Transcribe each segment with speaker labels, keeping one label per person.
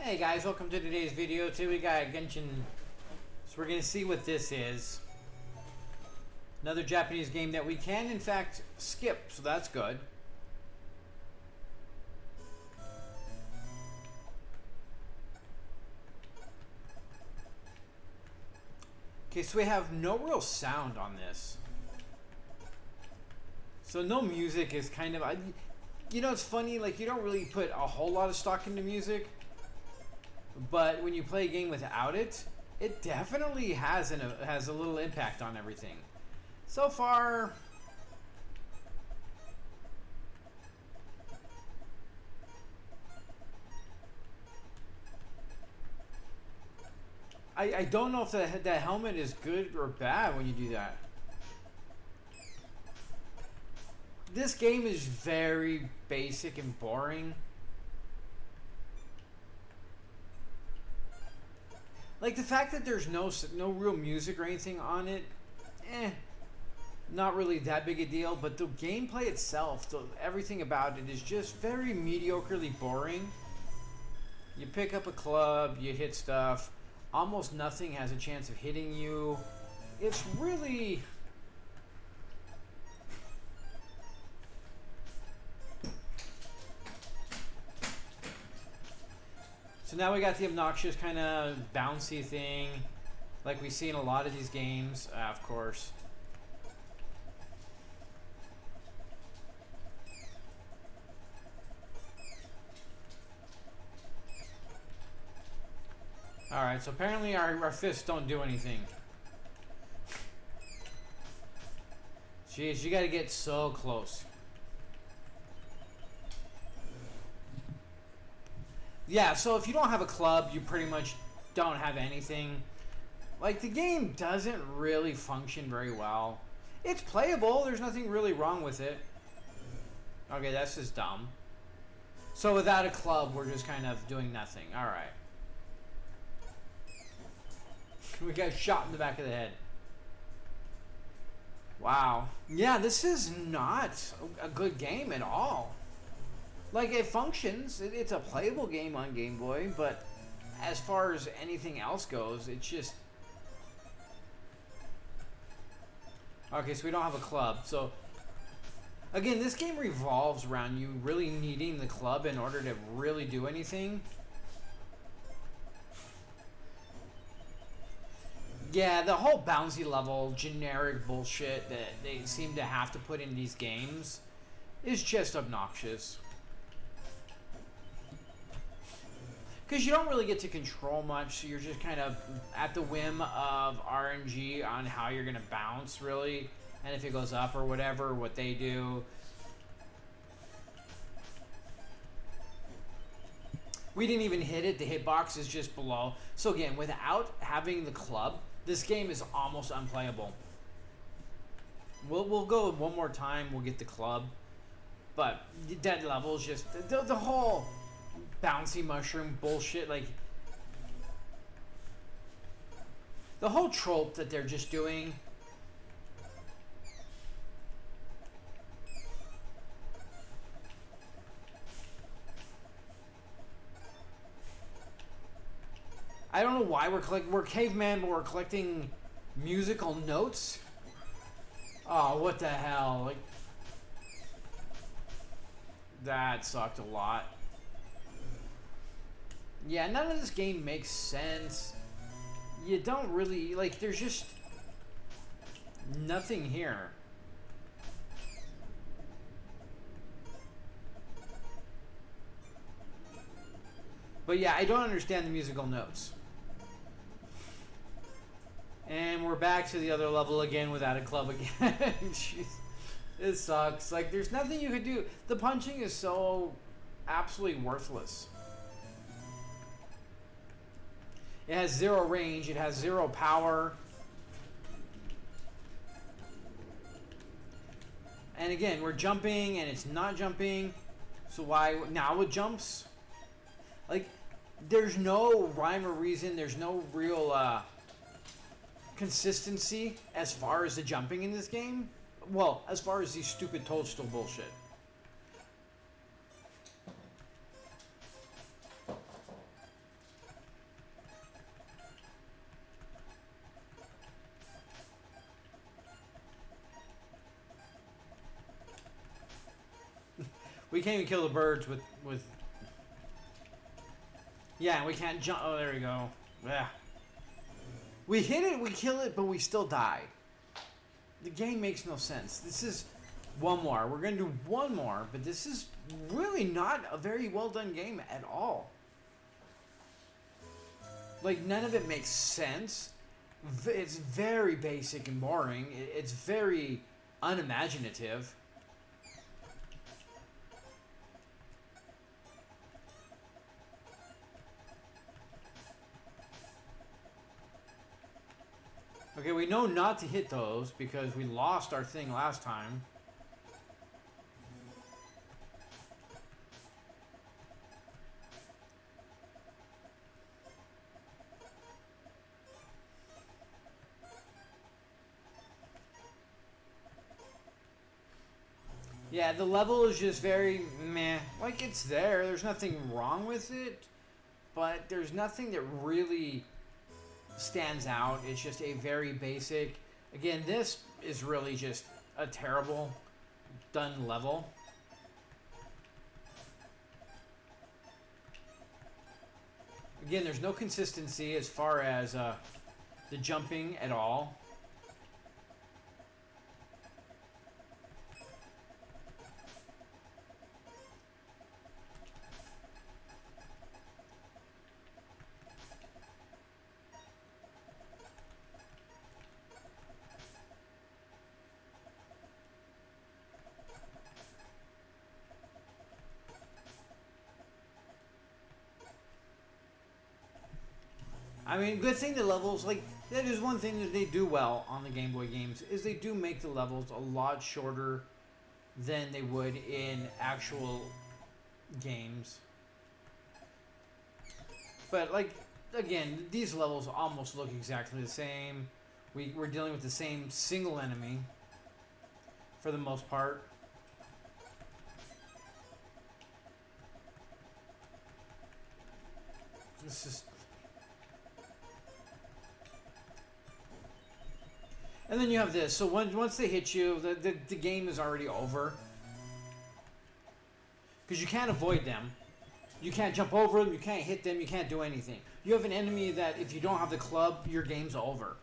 Speaker 1: Hey guys, welcome to today's video. Today we got Genjin. So we're going to see what this is. Another Japanese game that we can in fact skip, so that's good. Okay, so we have no real sound on this. So no music is kind of... You know, it's funny, like you don't really put a whole lot of stock into music. But when you play a game without it, it definitely has a little impact on everything. So far, I don't know if that helmet is good or bad when you do that. This game is very basic and boring. Like the fact that there's no real music or anything on it, not really that big a deal. But the gameplay itself, everything about it is just very mediocrely boring. You pick up a club, you hit stuff. Almost nothing has a chance of hitting you. It's really... So now we got the obnoxious kind of bouncy thing, like we see in a lot of these games, of course. Alright, so apparently our fists don't do anything. Jeez, you gotta get so close. Yeah, so if you don't have a club, you pretty much don't have anything. Like, the game doesn't really function very well. It's playable. There's nothing really wrong with it. Okay, that's just dumb. So without a club, we're just kind of doing nothing. Alright. We got shot in the back of the head. Wow. Yeah, this is not a good game at all. Like, it functions. It's a playable game on Game Boy, but as far as anything else goes, it's just... Okay, so we don't have a club. So, again, this game revolves around you really needing the club in order to really do anything. Yeah, the whole bouncy level, generic bullshit that they seem to have to put in these games is just obnoxious. Because you don't really get to control much, so you're just kind of at the whim of RNG on how you're going to bounce, really. And if it goes up or whatever, what they do. We didn't even hit it. The hitbox is just below. So again, without having the club, this game is almost unplayable. We'll go one more time. We'll get the club. But the dead level is just... The whole... bouncy mushroom bullshit, like the whole trope that they're just doing. I don't know why we're cavemen, but we're collecting musical notes. Oh, what the hell? Like, that sucked a lot. Yeah, none of this game makes sense. You don't really... Like, there's just... nothing here. But yeah, I don't understand the musical notes. And we're back to the other level again without a club again. Jeez. It sucks. Like, there's nothing you could do. The punching is so absolutely worthless. It has zero range. It has zero power. And again, we're jumping and it's not jumping. So why now it jumps? Like, there's no rhyme or reason. There's no real consistency as far as the jumping in this game. Well, as far as these stupid toadstool bullshit. We can't even kill the birds with. Yeah, we can't jump. Oh, there we go. Yeah. We hit it, we kill it, but we still die. The game makes no sense. This is one more. We're going to do one more, but this is really not a very well done game at all. Like, none of it makes sense. It's very basic and boring. It's very unimaginative. Okay, we know not to hit those because we lost our thing last time. Yeah, the level is just very meh. Like, it's there. There's nothing wrong with it. But there's nothing that really stands out. It's just a very basic. Again, this is really just a terrible done level. Again, there's no consistency as far as the jumping at all. I mean, good thing the levels, like, that is one thing that they do well on the Game Boy games, is they do make the levels a lot shorter than they would in actual games. But, like, again, these levels almost look exactly the same. We're dealing with the same single enemy for the most part. This is... And then you have this. So once they hit you, the game is already over. Because you can't avoid them. You can't jump over them. You can't hit them. You can't do anything. You have an enemy that if you don't have the club, your game's over.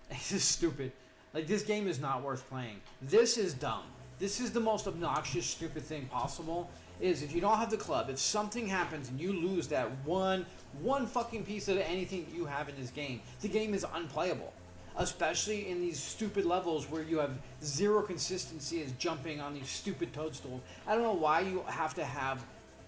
Speaker 1: This is stupid. Like, this game is not worth playing. This is dumb. This is the most obnoxious, stupid thing possible. Is if you don't have the club, if something happens and you lose that one fucking piece of anything you have in this game, the game is unplayable. Especially in these stupid levels where you have zero consistency as jumping on these stupid toadstools. I don't know why you have to have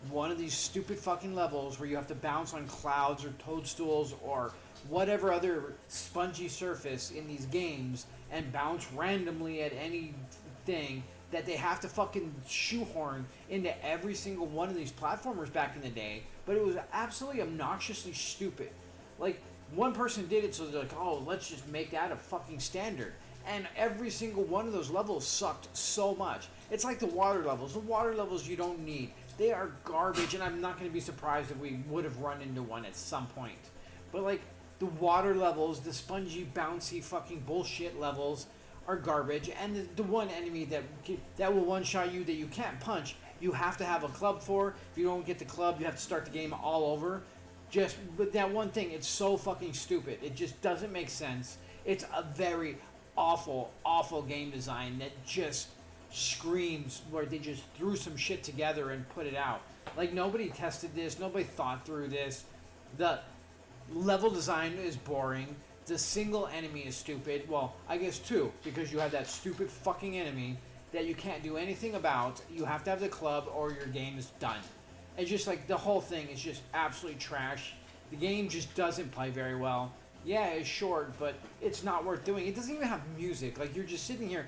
Speaker 1: one of these stupid fucking levels where you have to bounce on clouds or toadstools or whatever other spongy surface in these games and bounce randomly at anything that they have to fucking shoehorn into every single one of these platformers back in the day. But it was absolutely obnoxiously stupid. Like, one person did it, so they're like, oh, let's just make that a fucking standard. And every single one of those levels sucked so much. It's like the water levels. The water levels you don't need. They are garbage, and I'm not going to be surprised if we would have run into one at some point. But, like, the water levels, the spongy, bouncy, fucking bullshit levels are garbage. And the one enemy that will one-shot you that you can't punch, you have to have a club for. If you don't get the club, you have to start the game all over. Just, but that one thing, it's so fucking stupid. It just doesn't make sense. It's a very awful, awful game design that just screams where they just threw some shit together and put it out. Like, nobody tested this. Nobody thought through this. The level design is boring. The single enemy is stupid. Well, I guess two, because you have that stupid fucking enemy that you can't do anything about. You have to have the club or your game is done. It's just like the whole thing is just absolutely trash. The game just doesn't play very well. Yeah, it's short, but it's not worth doing. It doesn't even have music. Like, you're just sitting here.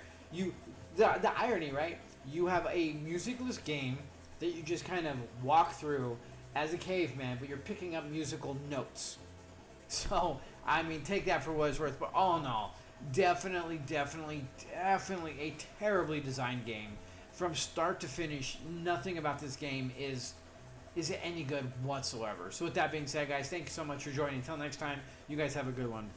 Speaker 1: The irony, right? You have a musicless game that you just kind of walk through as a caveman, but you're picking up musical notes. So, I mean, take that for what it's worth. But all in all, definitely a terribly designed game. From start to finish, nothing about this game is it any good whatsoever. So with that being said, guys, thank you so much for joining. Until next time, you guys have a good one.